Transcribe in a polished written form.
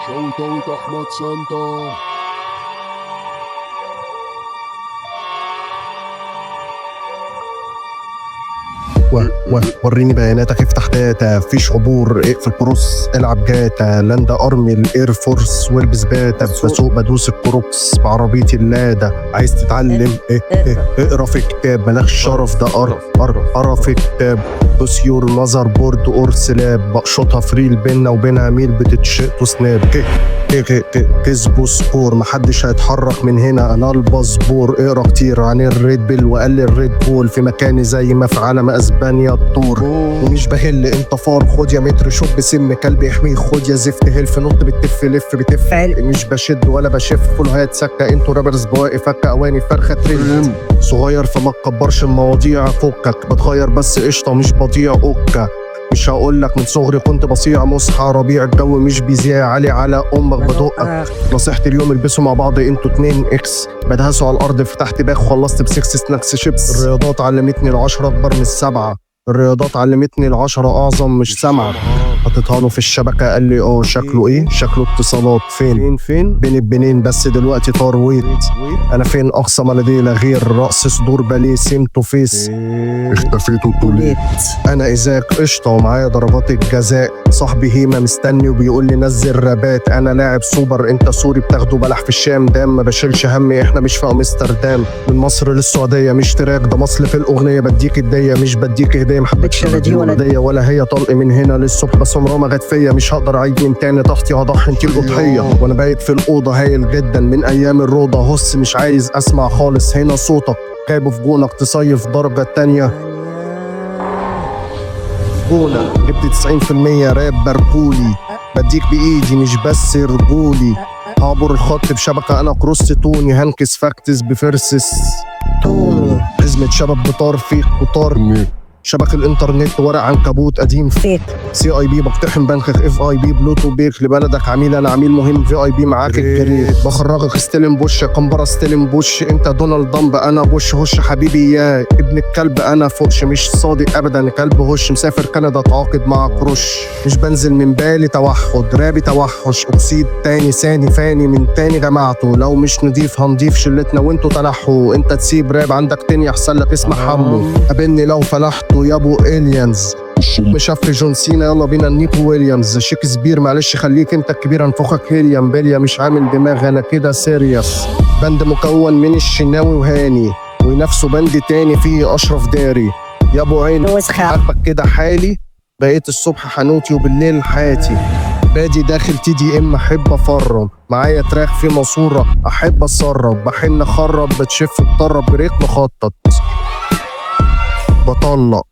شوطة أحمد سانتا. وريني بياناتك، افتح داتا، فيش عبور، اقفل كروس، العب جاتا، لاندا ارمي الاير فورس، والبس باتا، بسوق بدوس الكروكس بعربيتي اللادا. عايز تتعلم اقرا في كتاب، مالكش شرف، ده قرا في كتاب. بوس يور ماذر بورد اور سلاب، بقشطها فريل بينا وبينها ميل بتتشقطوا سناب. كسبوا سبور، محدش هيتحرك من هنا، انا الباسبور. اقرا كتير عن الريد بيل وقلل ريد بول، في مكاني زي ما في عالم اسبانيا الطور. ومش بهل انت فار، خد يا متر شوف بسم كلب يحميك، خد يا زفت هلف نط بتف لف بتف. مش بشد ولا بشف، فول هيتسكى، انتوا رابرز بواقي فكه اواني فرخه ترند. صغير فما تكبرش المواضيع، فكك بتغير بس قشطه مش بضيع اوكا. مش هقولك من صغري كنت بصيع مصحى ربيع، الجو مش بيذيع علي على امك بدقك. نصيحتي اليوم البسوا مع بعض انتوا 2 اكس، بدهسوا على الارض فتحت باخ وخلصت ب6 سناكس شيبس. الرياضات علمتني ال10 اكبر من ال7، الرياضات علمتني ال10 اعظم مش 7. حطيتها له في الشبكه قال لي شكله ايه؟ شكله اتصالات. فين بين البنين بس دلوقتي طار ويت. انا فين اقصى ما لدي لا غير رأس صدور باليه سيم تو فيس. اختفيتوا طولي. انا ايزاك قشطه ومعايا ضربات الجزاء، صاحبي هيما مستني وبيقول لي نزل رابات. انا لاعب سوبر انت سوري بتاخده بلح في الشام، دام ما بشيلش همي احنا مش في امستردام. من مصر للسعوديه مش تراك، ده مصل في الاغنيه بديك الديه مش بديك هديه. محبتش لا دي ولا ديه ولا هي، طلق من هنا للصبح بس عمرها ما جت فيا. مش هقدر اعيد من تاني ضغطي، هضحي انتي الاضحيه. وانا بايت في الاوضه هايل جدا من ايام الروضه، هص مش عايز اسمع خالص هنا صوتك. جايبه في جونك تصيف درجه تانيه. جونة جبت 90% راب بركولي، بديك بايدي مش بس رجولي. هعبر الخط بشبكه انا كروس توني، هنكس فاكتس بفرسس توني. حزمة شباب بطار فيك وطار شبك الانترنت ورق عنكبوت قديم فيك. سي اي بي بقتحم بنخخ اف اي بي بلوتو بيك لبلدك عميل، انا عميل مهم في اي بي معاك الكارير. بخرجك استلم بوش قنبره استلم بوش، انت دونالد دمب انا بوش هش حبيبي يا ابن الكلب. انا فوقش مش صادق ابدا كلب هش، مسافر كندا اتعاقد مع كروش. مش بنزل من بالي توحد رابي توحش، اكسيد تاني ثاني فاني من تاني جماعته. لو مش نضيف هنضيف شلتنا وانتوا تنحوا، انت تسيب راب عندك تاني احسن لك اسمع حمو. قابلني لو فلحتوا يا ابو اليانز، مش في جون سينا يلا بينا نيكو ويليامز. شكسبير معلش خليك انت الكبير انفخك هيليام بليا، مش عامل دماغ انا كده سيريس. بند مكون من الشناوي وهاني ونفسه بند تاني فيه اشرف داري. يا ابو عين عاجبك كده حالي، بقيت الصبح حنوتي وبالليل حياتي. بادي داخل تي دي ام احب افرم، معايا تراخ في ماسوره احب اسرب. بحن اخرب بتشف بطرب بريك مخطط بطلق.